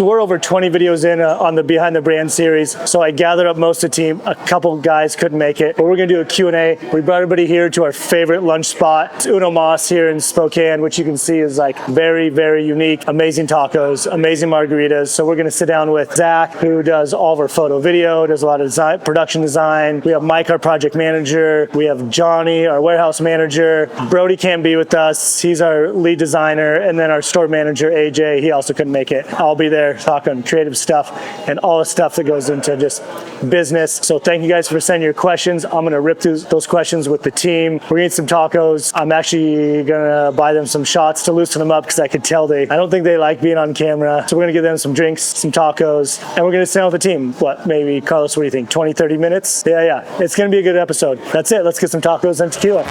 So we're over 20 videos in on the Behind the Brand series. So I gathered up most of the team. A couple guys couldn't make it, but we're gonna do a Q&A. We brought everybody here to our favorite lunch spot. It's Uno Mas here in Spokane, which you can see is like very, very unique. Amazing tacos, amazing margaritas. So we're gonna sit down with Zach, who does all of our photo video, does a lot of design, production design. We have Mike, our project manager. We have Johnny, our warehouse manager. Brody can't be with us. He's our lead designer. And then our store manager, AJ, he also couldn't make it. I'll be there talking creative stuff and all the stuff that goes into just business. So thank you guys for sending your questions. I'm gonna rip through those questions with the team. We're gonna eat some tacos. I'm actually gonna buy them some shots to loosen them up because I could tell I don't think they like being on camera. So we're gonna give them some drinks, some tacos, and we're gonna sit down with the team. What, maybe, Carlos, what do you think, 20, 30 minutes? Yeah. It's gonna be a good episode. That's it. Let's get some tacos and tequila.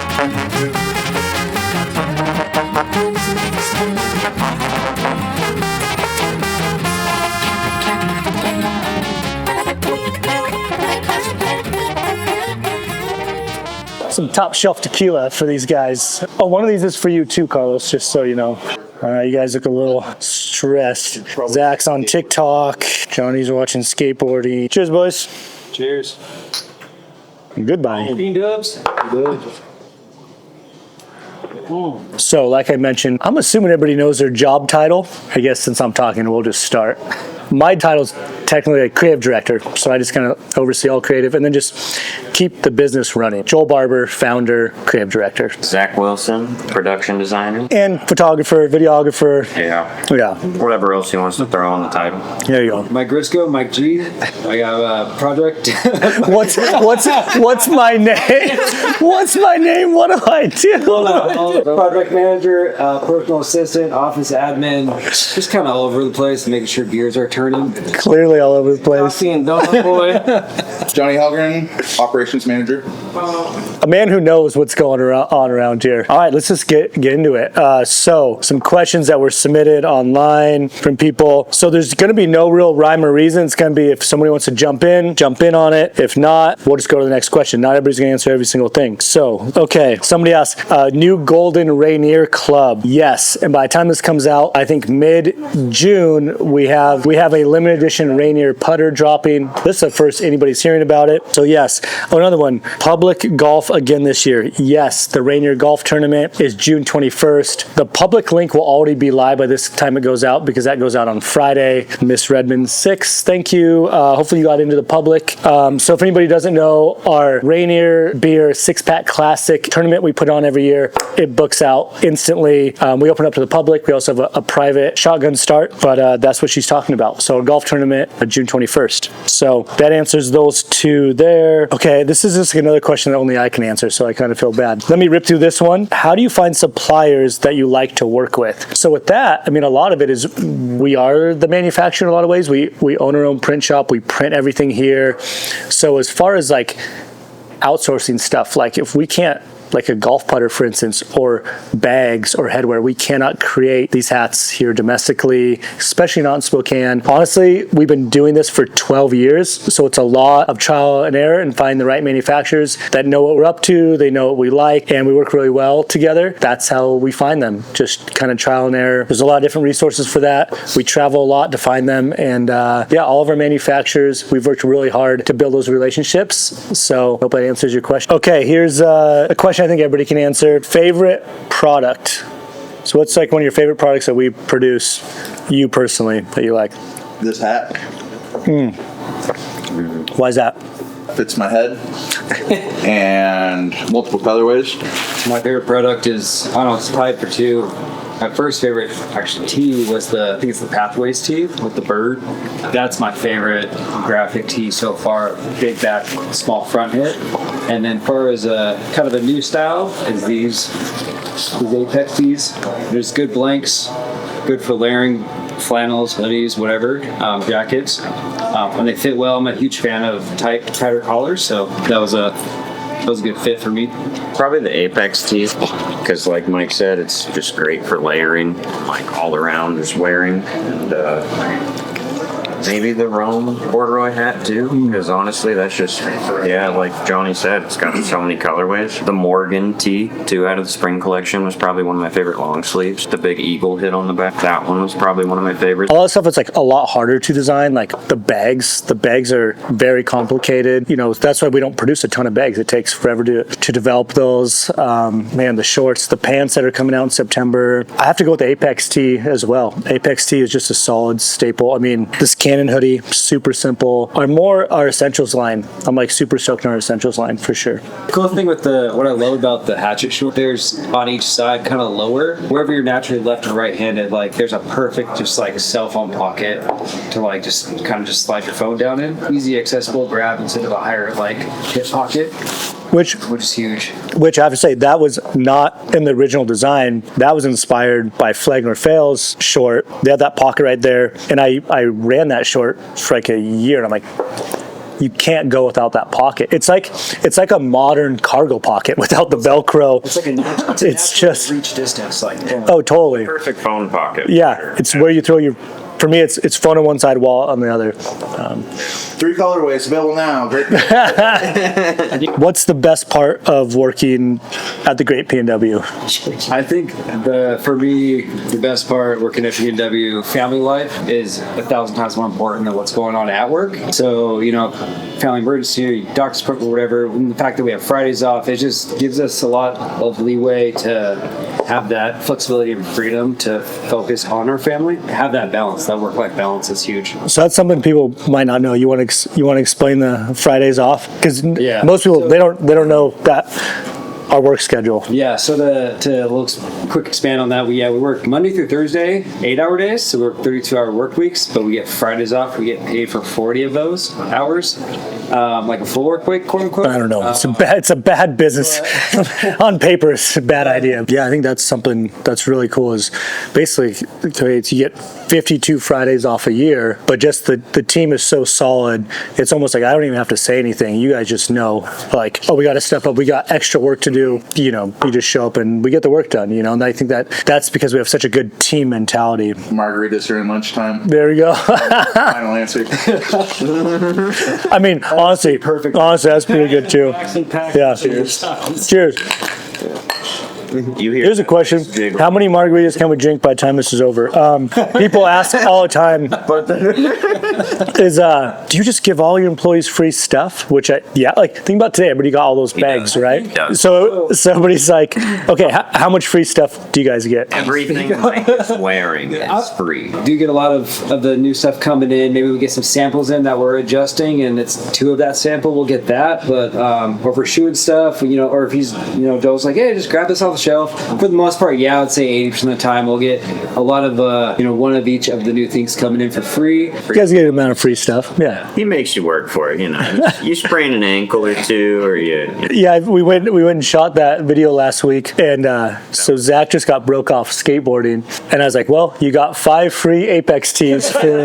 Some top shelf tequila for these guys. Oh, one of these is for you too, Carlos, just so you know. All right, you guys look a little stressed. Zach's on TikTok. Johnny's watching skateboarding. Cheers, boys. Cheers. Goodbye. Bean dubs. So, like I mentioned, I'm assuming everybody knows their job title. I guess since I'm talking, we'll just start. My title's technically a creative director, so I just kind of oversee all creative and then just keep the business running. Joel Barbour, founder, creative director. Zach Wilson, production designer. And photographer, videographer. Yeah. Whatever else he wants to throw on the title. There you go. Mike Grisco, Mike G. I got a project. What's my name? What's my name? What do I do? Project manager, personal assistant, office admin, just kind of all over the place, making sure gears are turning. Clearly all over the place. Coffee and donut boy. Johnny Helgren, operations manager. A man who knows what's going on around here. All right, let's just get into it. So, some questions that were submitted online from people. So there's going to be no real rhyme or reason. It's going to be if somebody wants to jump in on it. If not, we'll just go to the next question. Not everybody's going to answer every single thing. So, okay, somebody asked, new Golden Rainier Club. Yes, and by the time this comes out, I think mid-June, we have a limited edition Rainier putter dropping. This is the first anybody's hearing about it. So yes. Oh, another one. Public golf again this year. Yes, the Rainier Golf Tournament is June 21st. The public link will already be live by this time it goes out because that goes out on Friday. Miss Redmond 6, thank you. Hopefully you got into the public. So if anybody doesn't know, our Rainier Beer 6-pack classic tournament we put on every year, it books out instantly. We open up to the public. We also have a private shotgun start, but that's what she's talking about. So a golf tournament June 21st. So that answers those two there. Okay, this is just another question that only I can answer, so I kind of feel bad. Let me rip through this one. How do you find suppliers that you like to work with? So with that, I mean, a lot of it is we are the manufacturer in a lot of ways. We own our own print shop. We print everything here. So as far as like outsourcing stuff, like if we can't, like a golf putter, for instance, or bags or headwear. We cannot create these hats here domestically, especially not in Spokane. Honestly, we've been doing this for 12 years, so it's a lot of trial and error and find the right manufacturers that know what we're up to, they know what we like, and we work really well together. That's how we find them, just kind of trial and error. There's a lot of different resources for that. We travel a lot to find them, and yeah, all of our manufacturers, we've worked really hard to build those relationships. So hope that answers your question. Okay, here's a question I think everybody can answer. Favorite product. So what's like one of your favorite products that we produce, you personally, that you like? This hat. Why is that? Fits my head. And multiple colorways. My favorite product is, I don't know, it's tied for two. My first favorite, actually, tee was I think it's the Pathways tee with the bird. That's my favorite graphic tee so far. Big back, small front hit. And then far as kind of a new style is these Apex tees. There's good blanks, good for layering flannels, hoodies, whatever, jackets. And they fit well. I'm a huge fan of tighter collars, so that was a good fit for me. Probably the Apex tee, because like Mike said, it's just great for layering, like all around just wearing. And maybe the Rome corduroy hat too, because honestly, that's just, yeah, like Johnny said, it's got so many colorways. The Morgan tee, too, out of the spring collection was probably one of my favorite long sleeves. The big eagle hit on the back, that one was probably one of my favorites. A lot of stuff that's like a lot harder to design, like the bags. The bags are very complicated. You know, that's why we don't produce a ton of bags. It takes forever to develop those. Man, the shorts, the pants that are coming out in September. I have to go with the Apex tee as well. Apex tee is just a solid staple. I mean, this Cannon hoodie, super simple. Our essentials line, I'm like super stoked on our essentials line for sure. The cool thing with what I love about the hatchet short, there's on each side kind of lower, wherever you're naturally left or right-handed, like there's a perfect just like cell phone pocket to like just kind of just slide your phone down in. Easy accessible grab instead of a higher like hip pocket. Which is huge. Which I have to say, that was not in the original design. That was inspired by Flagner Fail's short. They had that pocket right there, and I ran that short for like a year, and I'm like, you can't go without that pocket. It's like a modern cargo pocket without the Velcro. It's like a it's just reach distance, like oh, totally Perfect phone pocket. yeah. It's where you throw your. For me, it's phone on one side, wallet on the other. 3 colorways available now. Great. What's the best part of working at the Great PNW? I think for me, the best part working at PNW, family life is 1,000 times more important than what's going on at work. So, you know, family emergency, doctor's appointment, whatever, and the fact that we have Fridays off, it just gives us a lot of leeway to have that flexibility and freedom to focus on our family, have that balance. That work-life balance is huge. So that's something people might not know. You want to explain the Fridays off, because most people they don't know that our work schedule. Yeah. So to quick expand on that, we work Monday through Thursday, 8-hour days. So we work 32-hour work weeks, but we get Fridays off. We get paid for 40 of those hours, like a full work week, quote unquote. I don't know. It's a bad business. On paper, it's a bad idea. Yeah, I think that's something that's really cool. Is basically you get 52 Fridays off a year, but just the team is so solid. It's almost like I don't even have to say anything. You guys just know, like, oh, we got to step up. We got extra work to do. You know, you just show up and we get the work done. You know, and I think that's because we have such a good team mentality. Margaritas during lunchtime. There you go. Final answer. I mean, honestly, perfect. Honestly, that's pretty good too. Yeah. Cheers. Here's a question: how many margaritas can we drink by the time this is over? People ask all the time. Do you just give all your employees free stuff? Which think about today. Everybody got all those bags, right? So somebody's like, okay, how much free stuff do you guys get? Everything Mike is wearing is free. Do get a lot of the new stuff coming in. Maybe we get some samples in that we're adjusting, and it's 2 of that sample. We'll get that. But or if we're shooting stuff, you know, or if he's, you know, Joe's like, hey, just grab this off the shelf. For the most part, yeah, I would say 80% of the time we'll get a lot of one of each of the new things coming in for free. You guys get an amount of free stuff. Yeah. He makes you work for it, you know. You sprain an ankle or two, or Yeah, we went and shot that video last week, and so Zach just got broke off skateboarding, and I was like, well, you got 5 free Apex tees for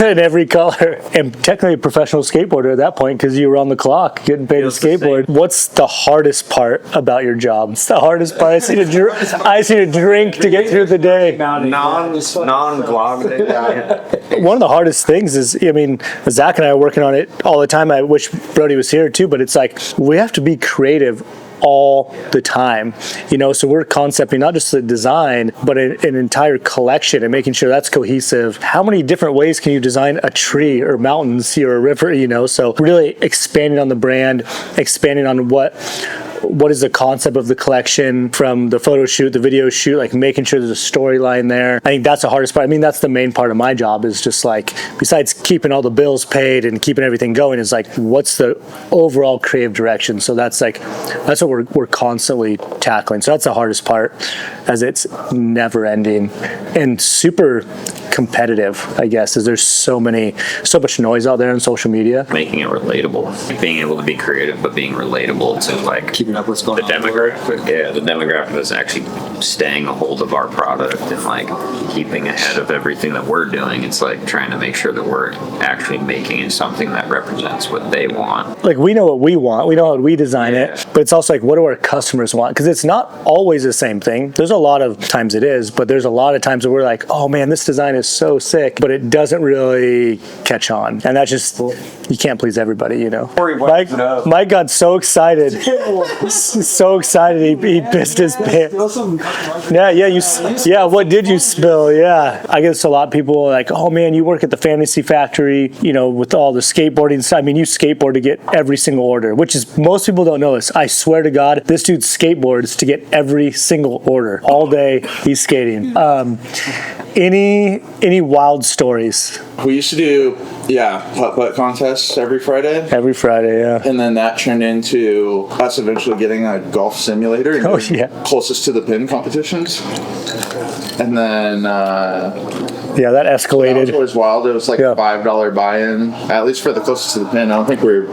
in every color, and technically a professional skateboarder at that point because you were on the clock getting paid to skateboard. What's the hardest part about your job? It's the hardest part. I see a drink to get through the day. Non-vlog. One of the hardest things is, I mean, Zach and I are working on it all the time. I wish Brody was here too, but it's like we have to be creative all the time, you know, so we're concepting not just the design but an entire collection and making sure that's cohesive. How many different ways can you design a tree or mountains or a river, you know? So really expanding on the brand, expanding on what is the concept of the collection, from the photo shoot, the video shoot, like making sure there's a storyline there. I think that's the hardest part. I mean, that's the main part of my job, is just like, besides keeping all the bills paid and keeping everything going, is like, what's the overall creative direction? So that's what we're constantly tackling. So that's the hardest part, as it's never ending and super competitive, I guess, is there's so much noise out there on social media. Making it relatable, being able to be creative but being relatable to like keeping up with what's going on. The demographic, yeah, the demographic that's actually staying a hold of our product and like keeping ahead of everything that we're doing. It's like trying to make sure that we're actually making something that represents what they want. Like we know what we want, we know how we design it, but it's also like what do our customers want? Because it's not always the same thing. There's a lot of times it is, but there's a lot of times where we're like, oh man, this design is so sick, but it doesn't really catch on. And that's just, you can't please everybody, you know. Mike got so excited. So excited he pissed his pants. Yeah, what did you spill? Yeah. I guess a lot of people are like, oh man, you work at the Fantasy Factory, you know, with all the skateboarding stuff. I mean, you skateboard to get every single order, which is, most people don't know this. I swear to God, this dude skateboards to get every single order. All day, he's skating. Any wild stories? We used to do, putt-putt contests every Friday. Every Friday, yeah. And then that turned into us eventually getting a golf simulator and Oh, doing yeah. closest to the pin competitions. And then Yeah, that escalated. it was wild. It was like Yeah. a $5 buy-in, at least for the closest to the pin. I don't think we were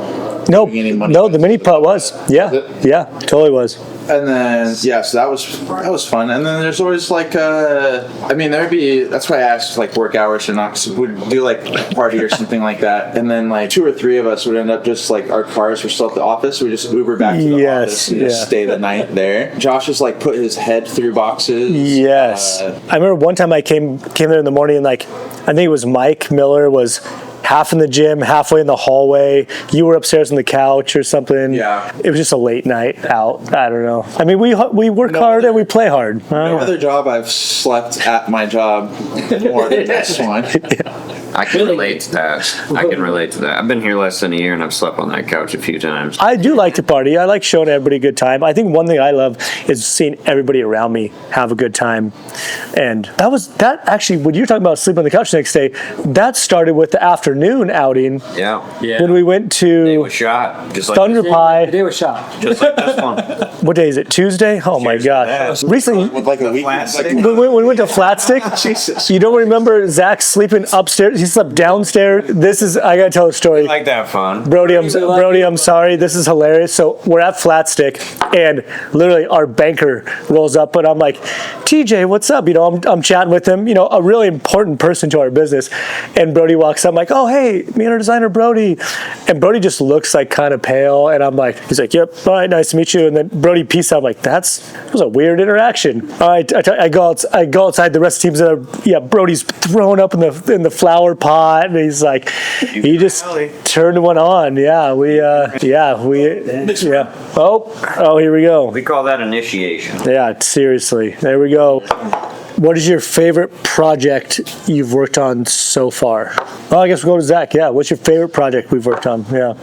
No, making any money. no, the mini putt was. Yeah, Was it? yeah, totally was. And then so that was fun. And then there's always like there'd be, that's why I asked like work hours or not, 'cause we'd do like a party or something like that. And then like 2 or 3 of us would end up just like our cars were still at the office. We just Uber back to the Yes, office and just yeah. stay the night there. Josh just like put his head through boxes. Yes. I remember one time I came there in the morning and like, I think it was Mike Miller was half in the gym, halfway in the hallway. You were upstairs on the couch or something. Yeah. It was just a late night out. I don't know. I mean, we work hard and we play hard. No other job I've slept at my job more than this one. I can relate to that. I've been here less than a year and I've slept on that couch a few times. I do like to party. I like showing everybody a good time. I think one thing I love is seeing everybody around me have a good time. And that actually, when you're talking about sleeping on the couch the next day, that started with the afternoon outing Yeah. when we went It to was shot. Just like Thunder this, Pie. They were shot. just like this one. What day is it? Tuesday? Oh my gosh. Recently, With like a week. when we went to Flat Stick, Jesus. you don't remember Zach sleeping upstairs? He slept downstairs. I gotta tell a story. Like that fun. Brody, I'm sorry. This is hilarious. So we're at Flat Stick, and literally our banker rolls up, and I'm like, TJ, what's up? You know, I'm chatting with him. You know, a really important person to our business. And Brody walks up. I'm like, oh hey, me and our designer Brody. And Brody just looks like kind of pale, and I'm like, he's like, yep, all right, nice to meet you. And then Brody peace out. I'm like, that was a weird interaction. All right, I go outside. The rest of the team's there. Brody's throwing up in the flower pot, and he's like, he just turned one on. Yeah. Oh, here we go. We call that initiation. Yeah, seriously. There we go. What is your favorite project you've worked on so far? Well, I guess we'll go to Zach. Yeah, what's your favorite project we've worked on? Yeah.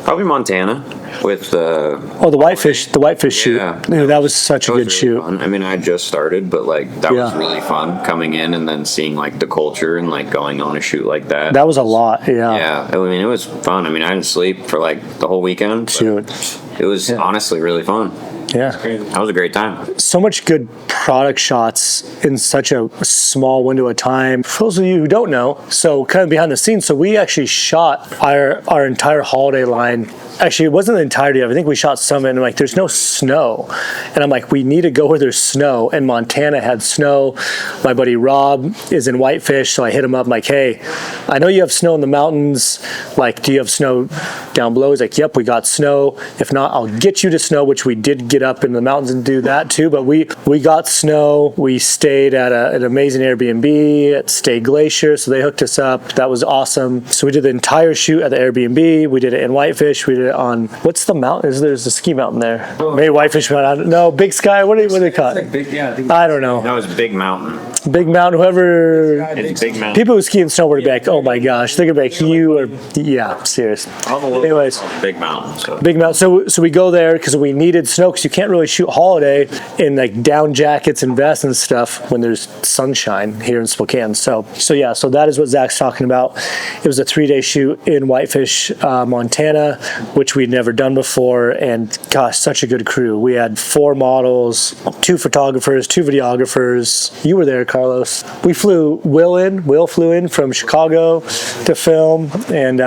Probably Montana with the whitefish shoot. Yeah. Dude, that was such a That was good really shoot. fun. I mean, I just started, but like that was Yeah. really fun coming in and then seeing like the culture and like going on a shoot like that. That was a lot. Yeah. Yeah, I mean, it was fun. I mean, I didn't sleep for like the whole weekend. but Shoot. It was honestly really fun. Yeah. That was a great time. So much good product shots in such a small window of time. For those of you who don't know, so kind of behind the scenes, so we actually shot our entire holiday line. Actually, it wasn't the entirety of it. I think we shot some of it, and like, there's no snow. And I'm like, we need to go where there's snow. And Montana had snow. My buddy Rob is in Whitefish, so I hit him up. I'm like, hey, I know you have snow in the mountains. Like, do you have snow down below? He's like, yep, we got snow. If not, I'll get you to snow, which we did get up in the mountains and do that too. But we got snow. We stayed at an amazing Airbnb at Stay Glacier, so they hooked us up. That was awesome. So we did the entire shoot at the Airbnb. We did it in Whitefish. We did it on, what's the mountain? There's a ski mountain there. Maybe Whitefish Mountain. No, Big Sky. What do they call it? Like big, yeah, I think I don't know. That was Big Mountain. Big Mountain. Whoever. It's Big Mountain. People who ski and snowboard are back. Oh my gosh, they're gonna be like, you are. Yeah, serious. Anyways. Big Mountain. So. Big Mountain. So we go there because we needed snow, because you can't really shoot holiday in like down jackets and vests and stuff when there's sunshine here in Spokane. So that is what Zach's talking about. It was a 3-day shoot in Whitefish, Montana, which we'd never done before, and gosh, such a good crew. We had 4 models, 2 photographers, 2 videographers. You were there, Carlos. We flew Will flew in from Chicago to film, and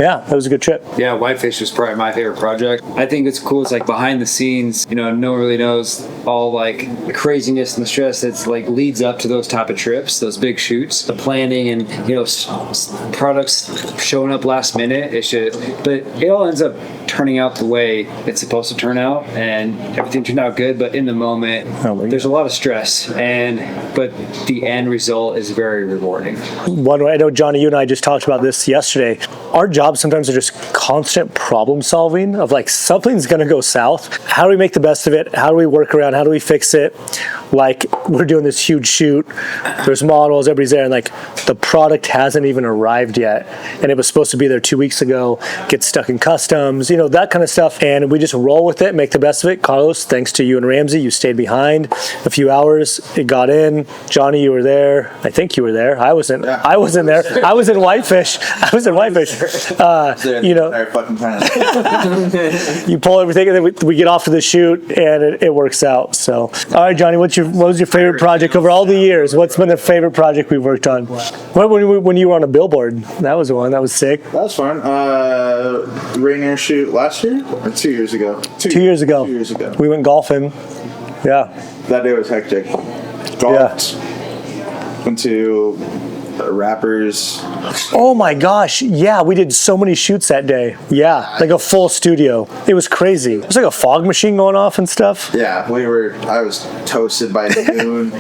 Yeah, that was a good trip. Yeah, Whitefish was probably my favorite project. I think it's cool. It's like behind the scenes, you know, no one really knows all like the craziness and the stress that's like leads up to those type of trips, those big shoots, the planning and, you know, products showing up last minute. But it all ends up turning out the way it's supposed to turn out, and everything turned out good. But in the moment, there's a lot of stress, but the end result is very rewarding. One way, I know, Johnny, you and I just talked about this yesterday. Our jobs sometimes are just constant problem solving of like something's going to go south. How do we make the best of it? How do we work around? How do we fix it? Like we're doing this huge shoot. There's models, everybody's there, and like the product hasn't even arrived yet. And it was supposed to be there 2 weeks ago, gets stuck in customs, you know, that kind of stuff. And we just roll with it, make the best of it. Carlos, thanks to you and Ramsey, you stayed behind a few hours. It got in. Johnny, you were there. I think you were there. I wasn't there. I was in Whitefish. You know, you pull everything, and then we get off to the shoot, and it works out. So, all right, Johnny, what was your favorite project over all the years? What's been the favorite project we've worked on? When you were on a billboard, that was one. That was sick. That was fun. Rainier shoot last year or 2 years ago? 2 years ago. 2 years ago. We went golfing. Yeah. That day was hectic. Golfed. Went to Rappers. Oh my gosh. Yeah, we did so many shoots that day. Yeah, like a full studio. It was crazy. It was like a fog machine going off and stuff. Yeah, I was toasted by noon.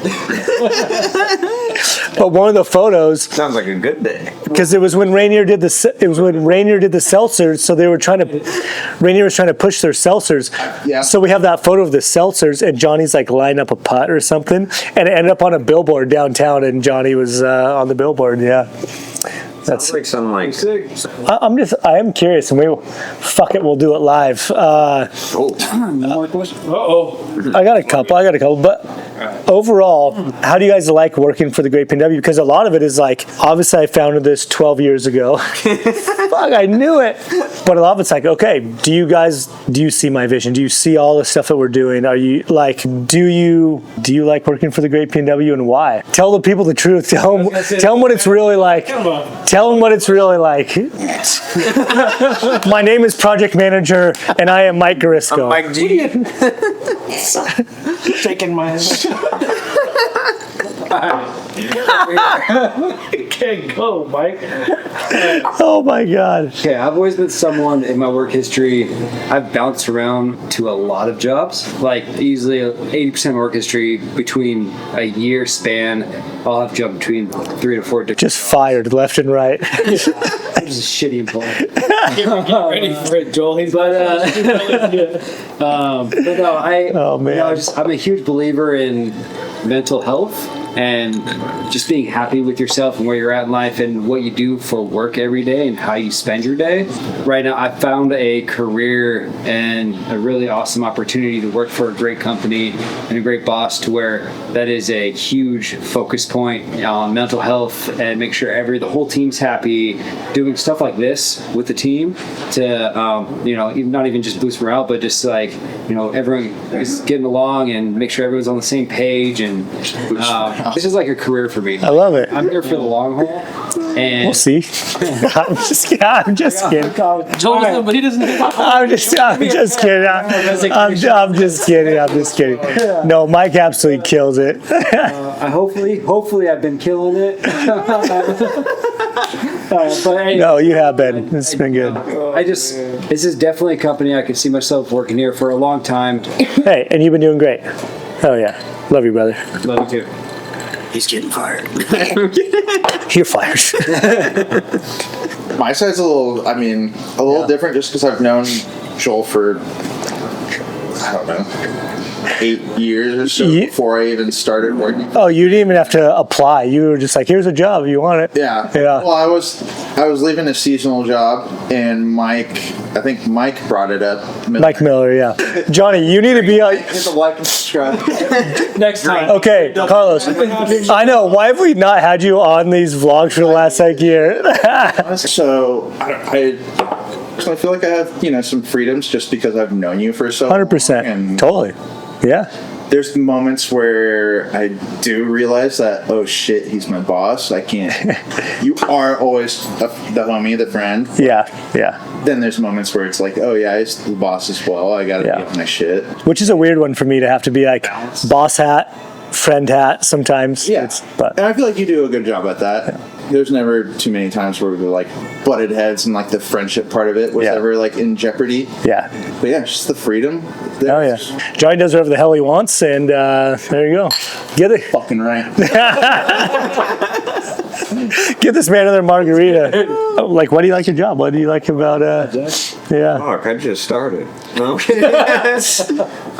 But one of the photos Sounds like a good day. because it was when Rainier did the seltzers, so Rainier was trying to push their seltzers. Yeah. So we have that photo of the seltzers, and Johnny's like lining up a putt or something, and it ended up on a billboard downtown, and Johnny was on the billboard. Yeah. That's like some like. I am curious, and we'll do it live. More questions? I got a couple, but overall, how do you guys like working for the Great PNW? Because a lot of it is like, obviously I founded this 12 years ago. Fuck, I knew it. But a lot of it's like, okay, do you see my vision? Do you see all the stuff that we're doing? Are you like, do you like working for the Great PNW, and why? Tell the people the truth. Tell them what it's really like. Tell them what it's really like. My name is Project Manager, and I am Mike Garisco. Mike G. Shaking my Can't go, Mike. Oh my God. Okay, I've always been someone in my work history, I've bounced around to a lot of jobs. Like easily 80% of my work history between a year span, I'll have jumped between 3 to 4 different Just jobs. fired left and right. I'm just a shitty employee. Get ready for it, Joel. He's But no, Oh, man. You know, I'm a huge believer in mental health and just being happy with yourself and where you're at in life and what you do for work every day and how you spend your day. Right now, I found a career and a really awesome opportunity to work for a great company and a great boss to where that is a huge focus point on mental health and make sure the whole team's happy. Doing stuff like this with the team to, you know, not even just boost morale, but just like, you know, everyone is getting along and make sure everyone's on the same page. And this is like a career for me. I love it. I'm here for the long haul. And We'll see. I'm just kidding. I'm just kidding. Joel, but he doesn't. I'm just kidding. I'm just kidding. No, Mike absolutely kills it. hopefully I've been killing it. But hey, No, you have been. It's been good. this is definitely a company I can see myself working here for a long time. Hey, and you've been doing great. Oh yeah. Love you, brother. Love you too. He's getting fired. You're fired. My side's a little different just because I've known Joel for, I don't know, 8 years or so before I even started working. Oh, you didn't even have to apply. You were just like, here's a job. You want it? Yeah. Yeah. Well, I was leaving a seasonal job, and I think Mike brought it up. Mike Miller, yeah. Johnny, you need to be Hit the like and subscribe. Next time. okay, Carlos. I know. Why have we not had you on these vlogs for the last year? So I personally feel like I have some freedoms just because I've known you for so long. 100%. And Totally. Yeah. there's moments where I do realize that, oh shit, he's my boss. I can't. You are always the homie, the friend. Yeah. Then there's moments where it's like, oh yeah, he's the boss as well. I gotta give my shit. Which is a weird one for me to have to be like boss hat, friend hat sometimes. Yeah. But And I feel like you do a good job at that. Yeah. There's never too many times where we like butted heads and like the friendship part of it was ever like in jeopardy. Yeah. But yeah, just the freedom. Oh yeah. Johnny does whatever the hell he wants, and there you go. Get it. Fucking right. Get this man another margarita. Like, why do you like your job? What do you like about yeah? Fuck, I just started. No.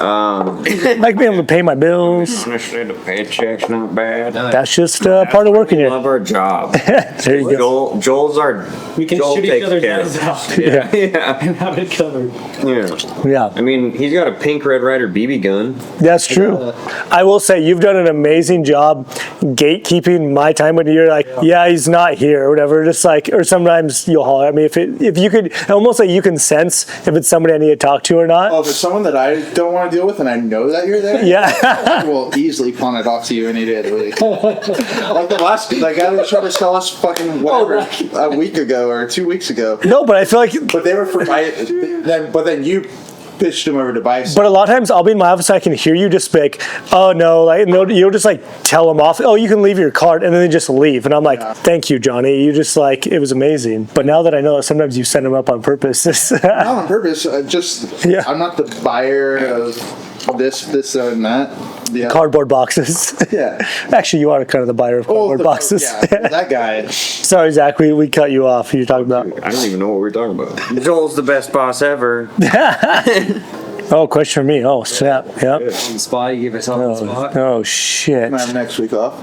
Like being able to pay my bills. Honestly, the paycheck's not bad. That's just part of working We here. love our job. There you go. Joel's our. We can Joel shoot each takes other's care of eyes us. out Yeah. Yeah. and have it covered. Yeah. Yeah. I mean, he's got a pink Red Ryder BB gun. That's true. I will say you've done an amazing job gatekeeping my time when you're like, yeah, he's not here or whatever. Just like, or sometimes you'll holler at me if you could, almost like you can sense if it's somebody I need to talk to or not. Oh, if it's someone that I don't want to deal with and I know that you're there, Yeah. I will easily pawn it off to you any day of the week. Like the last guy that tried to sell us fucking whatever a week ago or 2 weeks ago. No, but I feel like, But they were for but then you pitched him over to buy some. but a lot of times I'll be in my office, I can hear you just be like, oh no, like you'll just like tell them off. Oh, you can leave your card, and then they just leave, and I'm like, thank you, Johnny. You just like it was amazing. But now that I know, sometimes you send them up on purpose. Not on purpose. I'm not the buyer of this, and that. Yeah. Cardboard boxes. Yeah. Actually, you are kind of the buyer of cardboard boxes. Yeah, that guy. Sorry, Zach, we cut you off. You're talking about. I don't even know what we're talking about. Joel's the best boss ever. Oh, question for me. Oh, snap. Yep. On the spot, you give yourself on the spot. Oh, shit. I'm having next week off.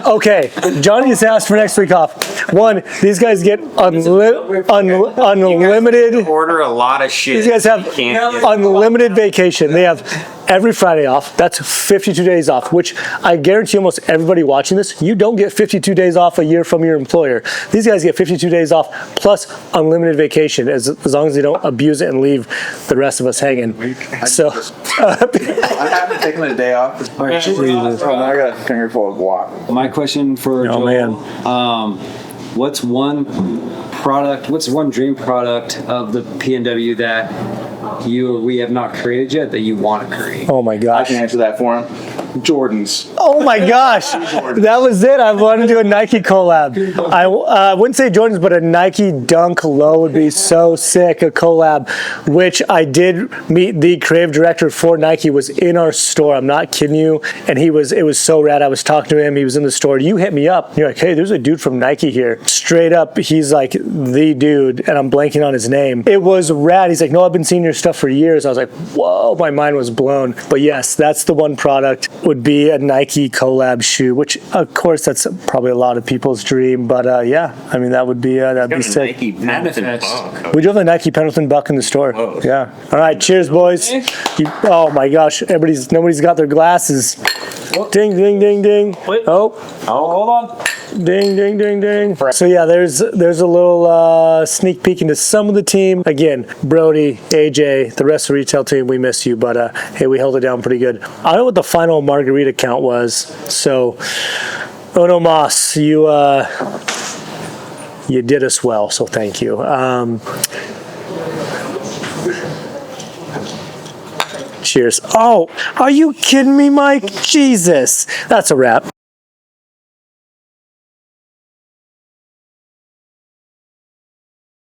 Okay, Johnny just asked for next week off. One, these guys get unlimited. Order a lot of shit. These guys have unlimited vacation. They have every Friday off. That's 52 days off, which I guarantee almost everybody watching this, you don't get 52 days off a year from your employer. These guys get 52 days off plus unlimited vacation as long as they don't abuse it and leave the rest of us hanging. So, I haven't taken a day off. All right, Oh, now I got a finger full of guac. my question for Joel, man. What's one dream product of the PNW that we have not created yet that you want to create? oh my I gosh. can answer that for him. Jordans. Oh my gosh, that was it. I wanted to do a Nike collab. I wouldn't say Jordans, but a Nike Dunk Low would be so sick, a collab, which I did meet the creative director for Nike, was in our store. I'm not kidding you. And it was so rad. I was talking to him. He was in the store. You hit me up. You're like, hey, there's a dude from Nike here. Straight up, he's like the dude, and I'm blanking on his name. It was rad. He's like, no, I've been seeing your stuff for years. I was like, whoa, my mind was blown. But yes, that's the one product. Would be a Nike collab shoe, which of course that's probably a lot of people's dream, but yeah, I mean that'd be sick. Nike Pendleton Buck. We do have a Nike Pendleton Buck in the store. Whoa. Yeah. All right, cheers, boys. Oh my gosh, nobody's got their glasses. Ding, ding, ding, ding. Wait. Oh, Hold on. ding, ding, ding, ding. So yeah, there's a little sneak peek into some of the team. Again, Brody, AJ, the rest of the retail team, we miss you, but hey, we held it down pretty good. I don't know what the final margarita count was. So, Ono Moss, you did us well, so thank you. Cheers. Oh, are you kidding me, Mike? Jesus. That's a wrap.